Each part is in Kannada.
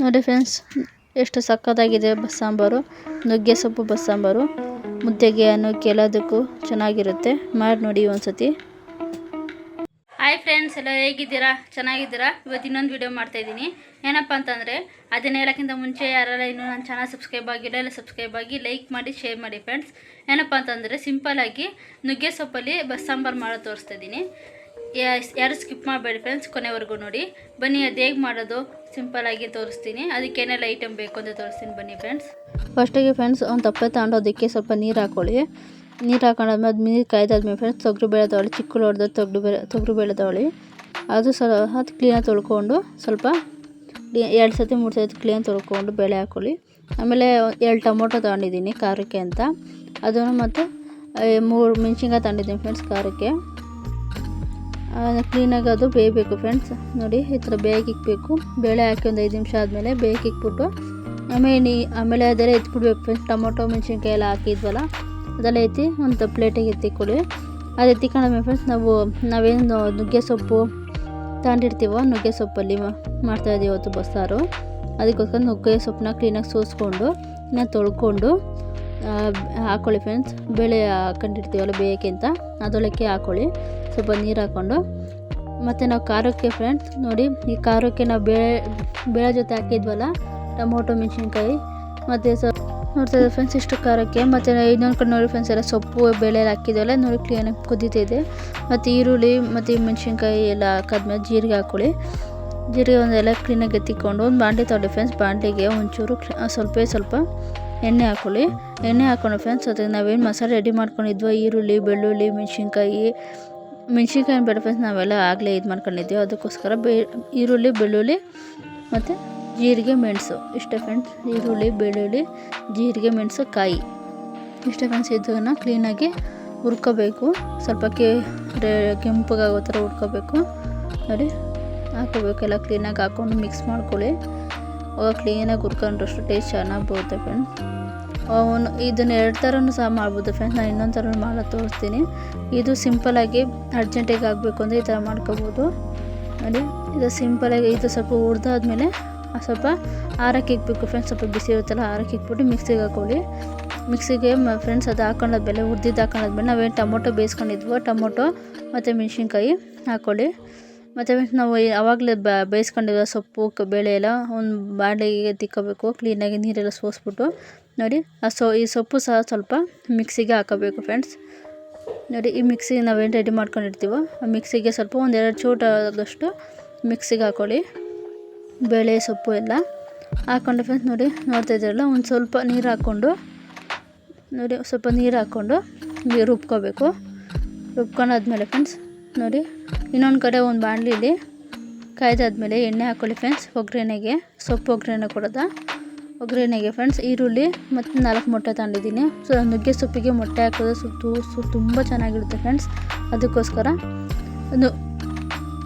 ನೋಡಿ ಫ್ರೆಂಡ್ಸ್, ಎಷ್ಟು ಸಕ್ಕತ್ತಾಗಿದೆ ಬಸ್ಸಾಂಬಾರು. ನುಗ್ಗೆ ಸೊಪ್ಪು ಬಸ್ಸಾಂಬಾರು ಮುದ್ದೆಗೆ ಅನ್ನಕ್ಕೆ ಎಲ್ಲದಕ್ಕೂ ಚೆನ್ನಾಗಿರುತ್ತೆ. ಮಾಡಿ ನೋಡಿ ಒಂದ್ಸತಿ. ಹಾಯ್ ಫ್ರೆಂಡ್ಸ್, ಎಲ್ಲ ಹೇಗಿದ್ದೀರಾ? ಚೆನ್ನಾಗಿದ್ದೀರಾ? ಇವತ್ತು ಇನ್ನೊಂದು ವಿಡಿಯೋ ಮಾಡ್ತಾಯಿದ್ದೀನಿ. ಏನಪ್ಪ ಅಂತಂದರೆ, ಅದನ್ನ ಹೇಳೋಕ್ಕಿಂತ ಮುಂಚೆ ಯಾರೆಲ್ಲ ಇನ್ನೂ ನನ್ನ ಚಾನಲ್ ಸಬ್ಸ್ಕ್ರೈಬ್ ಆಗಿಲ್ಲ, ಎಲ್ಲ ಸಬ್ಸ್ಕ್ರೈಬ್ ಆಗಿ ಲೈಕ್ ಮಾಡಿ ಶೇರ್ ಮಾಡಿ ಫ್ರೆಂಡ್ಸ್. ಏನಪ್ಪ ಅಂತಂದರೆ, ಸಿಂಪಲ್ಲಾಗಿ ನುಗ್ಗೆ ಸೊಪ್ಪಲ್ಲಿ ಬಸ್ಸಾಂಬಾರು ಮಾಡೋದು ತೋರಿಸ್ತಾಯಿದ್ದೀನಿ. ಯಾರು ಸ್ಕಿಪ್ ಮಾಡಬೇಡಿ ಫ್ರೆಂಡ್ಸ್, ಕೊನೆವರೆಗೂ ನೋಡಿ. ಬನ್ನಿ, ಅದು ಹೇಗೆ ಮಾಡೋದು ಸಿಂಪಲ್ಲಾಗಿ ತೋರಿಸ್ತೀನಿ. ಅದಕ್ಕೆ ಏನೆಲ್ಲ ಐಟಮ್ ಬೇಕು ಅಂತ ತೋರಿಸ್ತೀನಿ ಬನ್ನಿ ಫ್ರೆಂಡ್ಸ್. ಫಸ್ಟಿಗೆ ಫ್ರೆಂಡ್ಸ್, ಒಂದು ತಪ್ಪೆ ತಗೊಂಡು ಅದಕ್ಕೆ ಸ್ವಲ್ಪ ನೀರು ಹಾಕ್ಕೊಳ್ಳಿ. ನೀರು ಹಾಕೊಂಡಾದ್ಮೇಲೆ ಅದು ನೀರು ಕಾಯ್ದಾದ್ಮೇಲೆ ಫ್ರೆಂಡ್ಸ್, ತೊಗರಿಬೇಳೆ ತೊಗೊಳ್ಳಿ. ಚಿಕ್ಕಳು ಹೊಡೆದು ತೊಗರಿಬೇಳೆ ತೊಗೊಳ್ಳಿ. ಅದು ಅದು ಕ್ಲೀನಾಗಿ ತೊಳ್ಕೊಂಡು ಸ್ವಲ್ಪ 2 ಸತಿ 3 ಸತಿ ಕ್ಲೀನಾಗಿ ತೊಳ್ಕೊಂಡು ಬೇಳೆ ಹಾಕ್ಕೊಳ್ಳಿ. ಆಮೇಲೆ 2 ಟೊಮೊಟೊ ತೊಗೊಂಡಿದ್ದೀನಿ ಖಾರಕ್ಕೆ ಅಂತ. ಅದನ್ನು ಮತ್ತು 3 ಮೆಣಸಿನ್ಕಾಯಿ ತೊಗೊಂಡಿದ್ದೀನಿ ಫ್ರೆಂಡ್ಸ್ ಖಾರಕ್ಕೆ. ಕ್ಲೀನಾಗಿ ಅದು ಬೇಯಬೇಕು ಫ್ರೆಂಡ್ಸ್. ನೋಡಿ, ಈ ಥರ ಬೇಯಕ್ಕೆ ಇಕ್ಬೇಕು. ಬೇಳೆ ಹಾಕಿ ಒಂದು 5 ನಿಮಿಷ ಆದಮೇಲೆ ಬೇಯಕ್ಕೆ ಇಕ್ಬಿಟ್ಟು ಆಮೇಲೆ ಅದೆಲ್ಲ ಎತ್ಬಿಡ್ಬೇಕು ಫ್ರೆಂಡ್ಸ್. ಟೊಮೊಟೊ ಮೆಣಸಿನ್ಕಾಯಿ ಎಲ್ಲ ಹಾಕಿದ್ವಲ್ಲ, ಅದೆಲ್ಲ ಎತ್ತಿ ಒಂದು ಪ್ಲೇಟಿಗೆ ಎತ್ತಿಕೊಳ್ಳಿ. ಅದು ಎತ್ತಿಕೊಂಡ್ಮೇಲೆ ಫ್ರೆಂಡ್ಸ್, ನಾವೇನು ನುಗ್ಗೆ ಸೊಪ್ಪು ತಗೊಂಡಿರ್ತೀವೋ, ನುಗ್ಗೆ ಸೊಪ್ಪಲ್ಲಿ ಮಾಡ್ತಾಯಿದ್ದೀವಿ ಇವತ್ತು ಬಸ್ಸಾರು. ಅದಕ್ಕೋಸ್ಕರ ನುಗ್ಗೆ ಸೊಪ್ಪನ್ನ ಕ್ಲೀನಾಗಿ ಸೋಸ್ಕೊಂಡು ತೊಳ್ಕೊಂಡು ಹಾಕ್ಕೊಳ್ಳಿ ಫ್ರೆಂಡ್ಸ್. ಬೇಳೆ ಹಾಕೊಂಡಿರ್ತೀವಲ್ಲ ಬೇಯೋಕ್ಕೆ ಅಂತ, ಅದೊಳಕ್ಕೆ ಹಾಕ್ಕೊಳ್ಳಿ ಸ್ವಲ್ಪ ನೀರು ಹಾಕ್ಕೊಂಡು. ಮತ್ತು ನಾವು ಖಾರಕ್ಕೆ ಫ್ರೆಂಡ್ಸ್ ನೋಡಿ, ಈ ಖಾರಕ್ಕೆ ನಾವು ಬೇಳೆ ಜೊತೆ ಹಾಕಿದ್ವಲ್ಲ ಟೊಮೊಟೊ ಮೆಣಸಿನ್ಕಾಯಿ ಮತ್ತು ನೋಡ್ತಾಯಿದ್ದೆ ಫ್ರೆಂಡ್ಸ್ ಇಷ್ಟು ಖಾರಕ್ಕೆ. ಮತ್ತು ಇನ್ನೊಂದು ಕಡೆ ನೋಡಿ ಫ್ರೆಂಡ್ಸ್, ಎಲ್ಲ ಸೊಪ್ಪು ಬೇಳೆ ಎಲ್ಲ ಹಾಕಿದ್ವಲ್ಲ ನೋಡಿ, ಕ್ಲೀನಾಗಿ ಕುದೀತಿದೆ. ಮತ್ತು ಈರುಳ್ಳಿ ಮತ್ತು ಮೆಣಸಿನ್ಕಾಯಿ ಎಲ್ಲ ಹಾಕಾದ್ಮೇಲೆ ಜೀರಿಗೆ ಹಾಕ್ಕೊಳ್ಳಿ. ಜೀರಿಗೆ ಒಂದೆಲ್ಲ ಕ್ಲೀನಾಗಿ ಎತ್ತಿಕೊಂಡು ಒಂದು ಬಾಂಡೆ ತೊಗೊಳ್ಳಿ ಫ್ರೆಂಡ್ಸ್. ಬಾಂಡೆಗೆ ಒಂಚೂರು ಸ್ವಲ್ಪ ಎಣ್ಣೆ ಹಾಕ್ಕೊಳ್ಳಿ. ಎಣ್ಣೆ ಹಾಕ್ಕೊಂಡು ಫ್ರೆಂಡ್ಸ್, ಅದಕ್ಕೆ ನಾವೇನು ಮಸಾಲೆ ರೆಡಿ ಮಾಡ್ಕೊಂಡಿದ್ವೋ, ಈರುಳ್ಳಿ, ಬೆಳ್ಳುಳ್ಳಿ, ಮೆಣಸಿನ್ಕಾಯಿ ಬೇಡ ಫ್ರೆಂಡ್ಸ್, ನಾವೆಲ್ಲ ಆಗಲೇ ಇದು ಮಾಡ್ಕೊಂಡಿದ್ದೀವಿ. ಅದಕ್ಕೋಸ್ಕರ ಈರುಳ್ಳಿ, ಬೆಳ್ಳುಳ್ಳಿ ಮತ್ತು ಜೀರಿಗೆ, ಮೆಣಸು ಇಷ್ಟೇ ಫ್ರೆಂಡ್ಸ್. ಈರುಳ್ಳಿ, ಬೆಳ್ಳುಳ್ಳಿ, ಜೀರಿಗೆ, ಮೆಣಸು, ಕಾಯಿ ಇಷ್ಟೇ ಫ್ರೆಂಡ್ಸ್. ಇದನ್ನು ಕ್ಲೀನಾಗಿ ಹುರ್ಕೋಬೇಕು. ಸ್ವಲ್ಪ ಕೆಂಪಗಾಗೋ ಥರ ಹುರ್ಕೋಬೇಕು ನೋಡಿ. ಹಾಕೋಬೇಕು, ಎಲ್ಲ ಕ್ಲೀನಾಗಿ ಹಾಕ್ಕೊಂಡು ಮಿಕ್ಸ್ ಮಾಡ್ಕೊಳ್ಳಿ. ಅವಾಗ ಕ್ಲೀನಾಗಿ ಹುರ್ಕೊಂಡ್ರಷ್ಟು ಟೇಸ್ಟ್ ಚೆನ್ನಾಗಿ ಬರುತ್ತೆ ಫ್ರೆಂಡ್ಸ್. ಇದನ್ನು 2 ಥರನೂ ಸಹ ಮಾಡ್ಬೋದು ಫ್ರೆಂಡ್ಸ್. ನಾನು ಇನ್ನೊಂದು ಥರ ಮಾಡೋದು ತೋರಿಸ್ತೀನಿ. ಇದು ಸಿಂಪಲ್ಲಾಗಿ ಅರ್ಜೆಂಟಿಗೆ ಆಗಬೇಕು ಅಂದರೆ ಈ ಥರ ಮಾಡ್ಕೋಬೋದು ನೋಡಿ. ಇದು ಸಿಂಪಲ್ಲಾಗಿ ಇದು ಸ್ವಲ್ಪ ಹುರಿದಾದ್ಮೇಲೆ ಸ್ವಲ್ಪ ಆರಕ್ಕೆ ಇಕ್ಬೇಕು ಫ್ರೆಂಡ್ಸ್. ಸ್ವಲ್ಪ ಬಿಸಿ ಇರುತ್ತಲ್ಲ, ಆರಕ್ಕೆ ಇಕ್ಬಿಟ್ಟು ಮಿಕ್ಸಿಗೆ ಹಾಕ್ಕೊಳ್ಳಿ. ಮಿಕ್ಸಿಗೆ ಫ್ರೆಂಡ್ಸ್ ಅದು ಹಾಕೊಂಡಾದ್ಮೇಲೆ ಹುರಿದಿದ್ದು ಹಾಕೊಂಡಾದ್ಮೇಲೆ ನಾವೇನು ಟೊಮೊಟೊ ಬೇಯಿಸ್ಕೊಂಡಿದ್ವೋ, ಟೊಮೊಟೊ ಮತ್ತು ಮೆಣಸಿನ್ಕಾಯಿ ಹಾಕ್ಕೊಳ್ಳಿ. ಮತ್ತು ನಾವು ಆವಾಗಲೇ ಬೇಯಿಸ್ಕೊಂಡಿರೋ ಸೊಪ್ಪು ಬೇಳೆ ಎಲ್ಲ ಒಂದು ಬಾಂಡೆಗೆ ತಿಕ್ಕೋಬೇಕು. ಕ್ಲೀನಾಗಿ ನೀರೆಲ್ಲ ಸೋಸ್ಬಿಟ್ಟು ನೋಡಿ, ಈ ಸೊಪ್ಪು ಸಹ ಸ್ವಲ್ಪ ಮಿಕ್ಸಿಗೆ ಹಾಕೋಬೇಕು ಫ್ರೆಂಡ್ಸ್. ನೋಡಿ, ಈ ಮಿಕ್ಸಿಗೆ ನಾವೇನು ರೆಡಿ ಮಾಡ್ಕೊಂಡಿರ್ತೀವೋ ಆ ಮಿಕ್ಸಿಗೆ ಸ್ವಲ್ಪ 1-2 ಚೂಟಾದಷ್ಟು ಮಿಕ್ಸಿಗೆ ಹಾಕ್ಕೊಳ್ಳಿ. ಬೇಳೆ ಸೊಪ್ಪು ಎಲ್ಲ ಹಾಕ್ಕೊಂಡು ಫ್ರೆಂಡ್ಸ್ ನೋಡಿ, ನೋಡ್ತಾಯಿದ್ದೀರಲ್ಲ, ಒಂದು ಸ್ವಲ್ಪ ನೀರು ಹಾಕ್ಕೊಂಡು ನೋಡಿ, ಸ್ವಲ್ಪ ನೀರು ಹಾಕ್ಕೊಂಡು ರುಬ್ಕೋಬೇಕು. ರುಬ್ಕೊಂಡಾದ್ಮೇಲೆ ಫ್ರೆಂಡ್ಸ್ ನೋಡಿ, ಇನ್ನೊಂದು ಕಡೆ ಒಂದು ಬಾಣಲಿಲಿ ಕಾಯ್ದಾದ್ಮೇಲೆ ಎಣ್ಣೆ ಹಾಕ್ಕೊಳ್ಳಿ ಫ್ರೆಂಡ್ಸ್. ಒಗ್ಗರಣೆಗೆ ಸೊಪ್ಪು ಒಗ್ಗರಣೆ ಕೊಡೋದ ಒಗ್ಗರಣೆಗೆ ಫ್ರೆಂಡ್ಸ್ ಈರುಳ್ಳಿ ಮತ್ತು 4 ಮೊಟ್ಟೆ ತಗೊಂಡಿದ್ದೀನಿ. ನುಗ್ಗೆ ಸೊಪ್ಪಿಗೆ ಮೊಟ್ಟೆ ಹಾಕೋದು ತುಂಬ ಚೆನ್ನಾಗಿರುತ್ತೆ ಫ್ರೆಂಡ್ಸ್. ಅದಕ್ಕೋಸ್ಕರ ಒಂದು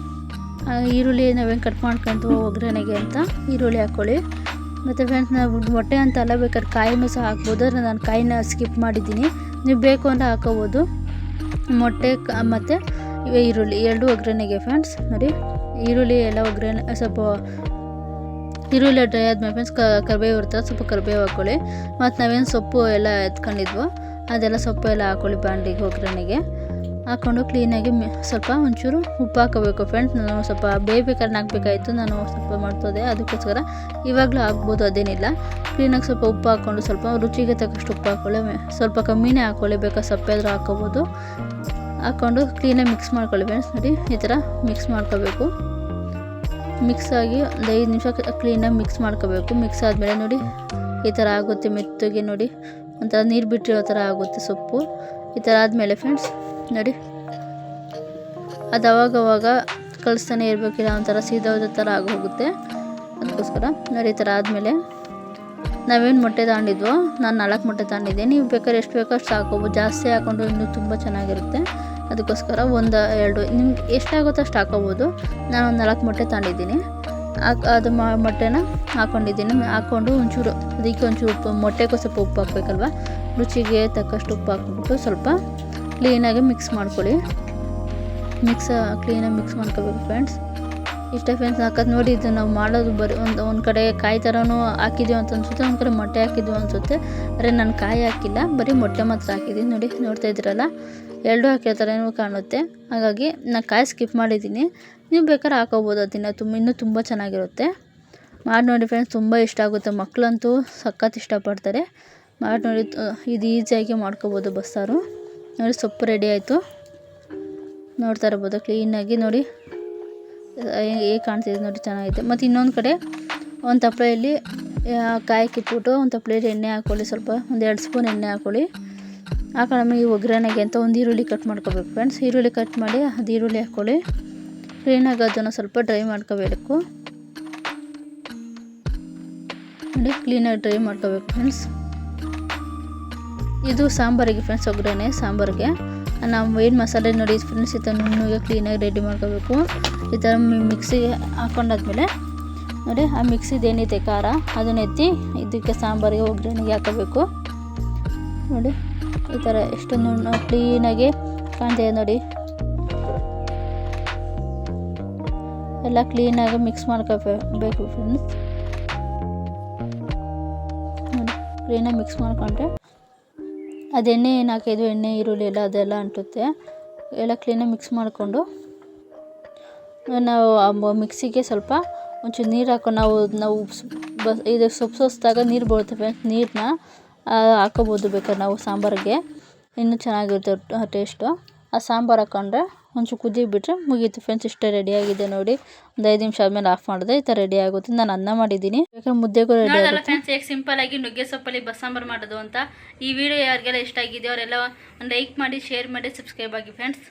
ಈರುಳ್ಳಿ ನಾವೇನು ಕಟ್ ಮಾಡ್ಕೊಂತೀವೋ ಒಗ್ಗರಣೆಗೆ ಅಂತ ಈರುಳ್ಳಿ ಹಾಕ್ಕೊಳ್ಳಿ. ಮತ್ತು ಫ್ರೆಂಡ್ಸ್, ನಾವು ಮೊಟ್ಟೆ ಅಂತ ಅಲ್ಲ, ಬೇಕಾದ್ರೆ ಕಾಯಿನೂ ಸಹ ಹಾಕ್ಬೋದು. ನಾನು ಕಾಯಿನ ಸ್ಕಿಪ್ ಮಾಡಿದ್ದೀನಿ, ನೀವು ಬೇಕು ಅಂದರೆ ಹಾಕೋಬೋದು. ಮೊಟ್ಟೆ ಮತ್ತು ಈರುಳ್ಳಿ 2 ಒಗ್ಗರಣೆಗೆ ಫ್ರೆಂಡ್ಸ್ ನೋಡಿ. ಈರುಳ್ಳಿ ಎಲ್ಲ ಒಗ್ಗರಣೆ ಸ್ವಲ್ಪ ಈರುಳ್ಳಿ ಡ್ರೈ ಆದಮೇಲೆ ಫ್ರೆಂಡ್ಸ್ ಕರಿಬೇವು ಇರ್ತದೆ, ಸ್ವಲ್ಪ ಕರಿಬೇವು ಹಾಕ್ಕೊಳ್ಳಿ. ಮತ್ತು ನಾವೇನು ಸೊಪ್ಪು ಎಲ್ಲ ಎತ್ಕೊಂಡಿದ್ವೋ ಅದೆಲ್ಲ ಸೊಪ್ಪು ಎಲ್ಲ ಹಾಕ್ಕೊಳ್ಳಿ ಬಾಂಡಿಗೆ ಒಗ್ಗರಣೆಗೆ. ಹಾಕ್ಕೊಂಡು ಕ್ಲೀನಾಗಿ ಸ್ವಲ್ಪ ಒಂಚೂರು ಉಪ್ಪು ಹಾಕೋಬೇಕು ಫ್ರೆಂಡ್ಸ್. ನಾನು ಸ್ವಲ್ಪ ಬೇಯಬೇಕಾದ್ರೆ ಹಾಕಬೇಕಾಯಿತು, ನಾನು ಸ್ವಲ್ಪ ಮಾಡ್ತೋದೆ, ಅದಕ್ಕೋಸ್ಕರ ಇವಾಗಲೂ ಹಾಕ್ಬೋದು, ಅದೇನಿಲ್ಲ. ಕ್ಲೀನಾಗಿ ಸ್ವಲ್ಪ ಉಪ್ಪು ಹಾಕ್ಕೊಂಡು ಸ್ವಲ್ಪ ರುಚಿಗೆ ತಕ್ಕಷ್ಟು ಉಪ್ಪು ಹಾಕ್ಕೊಳ್ಳಿ. ಸ್ವಲ್ಪ ಕಮ್ಮಿನೇ ಹಾಕ್ಕೊಳ್ಳಿ, ಬೇಕಾದ್ರೆ ಸಪ್ಪೆದ್ರೂ ಹಾಕ್ಕೋಬೋದು. ಹಾಕ್ಕೊಂಡು ಕ್ಲೀನಾಗಿ ಮಿಕ್ಸ್ ಮಾಡ್ಕೊಳ್ಳಿ ಫ್ರೆಂಡ್ಸ್. ನೋಡಿ, ಈ ಥರ ಮಿಕ್ಸ್ ಮಾಡ್ಕೋಬೇಕು. ಮಿಕ್ಸ್ ಆಗಿ ಒಂದು 5 ನಿಮಿಷ ಕ್ಲೀನಾಗಿ ಮಿಕ್ಸ್ ಮಾಡ್ಕೋಬೇಕು. ಮಿಕ್ಸ್ ಆದಮೇಲೆ ನೋಡಿ, ಈ ಥರ ಆಗುತ್ತೆ ಮೆತ್ತಗೆ ನೋಡಿ, ಒಂಥರ ನೀರು ಬಿಟ್ಟಿರೋ ಥರ ಆಗುತ್ತೆ ಸೊಪ್ಪು. ಈ ಥರ ಆದಮೇಲೆ ಫ್ರೆಂಡ್ಸ್ ನೋಡಿ, ಅದು ಅವಾಗವಾಗ ಕಲಿಸ್ತಾನೆ ಇರಬೇಕಿಲ್ಲ, ಒಂಥರ ಸೀದೋದ ಥರ ಆಗೋಗುತ್ತೆ. ಅದಕ್ಕೋಸ್ಕರ ನೋಡಿ, ಈ ಥರ ಆದಮೇಲೆ ನಾವೇನು ಮೊಟ್ಟೆ ತಗೊಂಡಿದ್ವೋ, ನಾನು 4 ಮೊಟ್ಟೆ ತಗೊಂಡಿದ್ದೆ. ನೀವು ಬೇಕಾದ್ರೆ ಎಷ್ಟು ಬೇಕೋ ಅಷ್ಟು ಹಾಕ್ಕೋಬೋದು. ಜಾಸ್ತಿ ಹಾಕ್ಕೊಂಡು ಇನ್ನೂ ತುಂಬ ಚೆನ್ನಾಗಿರುತ್ತೆ. ಅದಕ್ಕೋಸ್ಕರ 1-2 ನಿಮ್ಗೆ ಎಷ್ಟಾಗುತ್ತೋ ಅಷ್ಟು ಹಾಕ್ಕೋಬೋದು. ನಾನು ಒಂದು 4 ಮೊಟ್ಟೆ ತಗೊಂಡಿದ್ದೀನಿ. ಅದು ಮೊಟ್ಟೆನ ಹಾಕ್ಕೊಂಡಿದ್ದೀನಿ. ಹಾಕ್ಕೊಂಡು ಒಂಚೂರು ಅದಕ್ಕೆ ಒಂಚೂರು ಉಪ್ಪು, ಮೊಟ್ಟೆಗೂ ಸ್ವಲ್ಪ ಉಪ್ಪು ಹಾಕಬೇಕಲ್ವ, ರುಚಿಗೆ ತಕ್ಕಷ್ಟು ಉಪ್ಪು ಹಾಕ್ಬಿಟ್ಟು ಸ್ವಲ್ಪ ಕ್ಲೀನಾಗಿ ಮಿಕ್ಸ್ ಮಾಡ್ಕೊಳ್ಳಿ. ಕ್ಲೀನಾಗಿ ಮಿಕ್ಸ್ ಮಾಡ್ಕೋಬೇಕು ಫ್ರೆಂಡ್ಸ್. ಇಷ್ಟೇ ಫ್ರೆಂಡ್ಸ್ ಹಾಕೋದು ನೋಡಿ. ಇದು ನಾವು ಮಾಡೋದು ಬರೀ ಒಂದು ಕಡೆ ಕಾಯಿ ಥರನೂ ಹಾಕಿದ್ದೀವಿ ಅಂತ ಅನಿಸುತ್ತೆ, ಒಂದು ಕಡೆ ಮೊಟ್ಟೆ ಹಾಕಿದ್ವಿ ಅನಿಸುತ್ತೆ. ಆದರೆ ನಾನು ಕಾಯಿ ಹಾಕಿಲ್ಲ, ಬರೀ ಮೊಟ್ಟೆ ಮಾತ್ರ ಹಾಕಿದ್ದೀನಿ ನೋಡಿ. ನೋಡ್ತಾ ಇದ್ದೀರಲ್ಲ, ಎರಡೂ ಹಾಕಿರೋ ಥರನೂ ಕಾಣುತ್ತೆ. ಹಾಗಾಗಿ ನಾನು ಕಾಯಿ ಸ್ಕಿಪ್ ಮಾಡಿದ್ದೀನಿ. ನೀವು ಬೇಕಾದ್ರೆ ಹಾಕೋಬೋದು ಅದನ್ನು, ಇನ್ನೂ ತುಂಬ ಚೆನ್ನಾಗಿರುತ್ತೆ. ಮಾಡಿ ನೋಡಿ ಫ್ರೆಂಡ್ಸ್, ತುಂಬ ಇಷ್ಟ ಆಗುತ್ತೆ. ಮಕ್ಕಳಂತೂ ಸಖತ್ ಇಷ್ಟಪಡ್ತಾರೆ. ಮಾಡಿ ನೋಡಿ, ಇದು ಈಸಿಯಾಗಿ ಮಾಡ್ಕೋಬೋದು ಬಸ್ಸಾರು. ನೋಡಿ ಸೊಪ್ಪು ರೆಡಿ ಆಯಿತು, ನೋಡ್ತಾ ಇರ್ಬೋದು ಕ್ಲೀನಾಗಿ ನೋಡಿ ಹೇಗೆ ಕಾಣ್ತಿದೆ ನೋಡಿ, ಚೆನ್ನಾಗಿದೆ. ಮತ್ತು ಇನ್ನೊಂದು ಕಡೆ ಒಂದು ತಪ್ಪಲೆಯಲ್ಲಿ ಕಾಯಿ ಕಿಟ್ಬಿಟ್ಟು ಒಂದು ತಪ್ಪಲೆಯಲ್ಲಿ ಎಣ್ಣೆ ಹಾಕ್ಕೊಳ್ಳಿ, ಸ್ವಲ್ಪ ಒಂದು 2 ಸ್ಪೂನ್ ಎಣ್ಣೆ ಹಾಕ್ಕೊಳ್ಳಿ. ಹಾಕೊಂಡು ಈ ಒಗ್ಗರಣೆಗೆ ಅಂತ ಒಂದು ಈರುಳ್ಳಿ ಕಟ್ ಮಾಡ್ಕೋಬೇಕು ಫ್ರೆಂಡ್ಸ್. ಈರುಳ್ಳಿ ಕಟ್ ಮಾಡಿ ಅದು ಈರುಳ್ಳಿ ಹಾಕ್ಕೊಳ್ಳಿ. ಕ್ಲೀನಾಗಿ ಅದನ್ನು ಸ್ವಲ್ಪ ಡ್ರೈ ಮಾಡ್ಕೋಬೇಕು ನೋಡಿ, ಕ್ಲೀನಾಗಿ ಡ್ರೈ ಮಾಡ್ಕೋಬೇಕು ಫ್ರೆಂಡ್ಸ್. ಇದು ಸಾಂಬಾರಿಗೆ ಫ್ರೆಂಡ್ಸ್, ಒಗ್ಗರಣೆ ಸಾಂಬಾರಿಗೆ ನಾವು ಏನು ಮಸಾಲೆ ನೋಡಿ ಫ್ರೆಂಡ್ಸ್, ಈ ಥರ ನುಣ್ಣಗೆ ಕ್ಲೀನಾಗಿ ರೆಡಿ ಮಾಡ್ಕೋಬೇಕು. ಈ ಥರ ಮಿಕ್ಸಿಗೆ ಹಾಕೊಂಡಾದ್ಮೇಲೆ ನೋಡಿ, ಆ ಮಿಕ್ಸಿದು ಏನಿದೆ ಖಾರ ಅದನ್ನ ಎತ್ತಿ ಇದಕ್ಕೆ ಸಾಂಬಾರಿಗೆ ಒಗ್ಗರಣೆಗೆ ಹಾಕೋಬೇಕು ನೋಡಿ. ಈ ಥರ ಎಷ್ಟು ನುಣ್ಣು ಕ್ಲೀನಾಗಿ ಕಾಣ್ತಿದೆ ನೋಡಿ. ಎಲ್ಲ ಕ್ಲೀನಾಗಿ ಮಿಕ್ಸ್ ಮಾಡ್ಕೋಬೇಕು ಫ್ರೆಂಡ್ಸ್ ನೋಡಿ. ಕ್ಲೀನಾಗಿ ಮಿಕ್ಸ್ ಮಾಡ್ಕೊಂಡ್ರೆ ಅದು ಎಣ್ಣೆ ಏನು ಹಾಕಿದ್ವಿ, ಎಣ್ಣೆ ಈರುಳ್ಳಿ ಎಲ್ಲ ಅದೆಲ್ಲ ಅಂಟುತ್ತೆ. ಎಲ್ಲ ಕ್ಲೀನಾಗಿ ಮಿಕ್ಸ್ ಮಾಡಿಕೊಂಡು ನಾವು ಮಿಕ್ಸಿಗೆ ಸ್ವಲ್ಪ ಒಂಚೂರು ನೀರು ಹಾಕೊಂಡು ನಾವು ಇದು ಸೊಪ್ಪು ಸೋಸಿದಾಗ ನೀರು ಬರುತ್ತೆ ಫ್ರೆಂಡ್ಸ್, ನೀರನ್ನ ಹಾಕೋಬೋದು ಬೇಕಾದ್ರೆ ನಾವು ಸಾಂಬಾರಿಗೆ, ಇನ್ನೂ ಚೆನ್ನಾಗಿರುತ್ತೆ ಟೇಸ್ಟು. ಆ ಸಾಂಬಾರು ಹಾಕೊಂಡ್ರೆ ಒಂಚೂರು ಕುದಿ ಬಿಟ್ಟರೆ ಮುಗೀತು ಫ್ರೆಂಡ್ಸ್. ಇಷ್ಟೇ ರೆಡಿಯಾಗಿದೆ ನೋಡಿ. ಒಂದು 5 ನಿಮಿಷ ಆದಮೇಲೆ ಆಫ್ ಮಾಡಿದ್ರೆ ಈ ಥರ ರೆಡಿ ಆಗುತ್ತೆ. ನಾನು ಅನ್ನ ಮಾಡಿದ್ದೀನಿ, ಬೇಕಾದ್ರೆ ಮುದ್ದೆಗೂ ರೆಡಿ ಆಗುತ್ತೆ ಫ್ರೆಂಡ್ಸ್. ಹೇಗೆ ಸಿಂಪಲ್ಲಾಗಿ ನುಗ್ಗೆ ಸೊಪ್ಪಲ್ಲಿ ಬಸ್ಸಾಂಬಾರು ಮಾಡೋದು ಅಂತ. ಈ ವಿಡಿಯೋ ಯಾರಿಗೆಲ್ಲ ಇಷ್ಟ ಆಗಿದೆಯೋ ಅವರೆಲ್ಲ ಒಂದು ಲೈಕ್ ಮಾಡಿ, ಶೇರ್ ಮಾಡಿ, ಸಬ್ಸ್ಕ್ರೈಬ್ ಆಗಿ ಫ್ರೆಂಡ್ಸ್.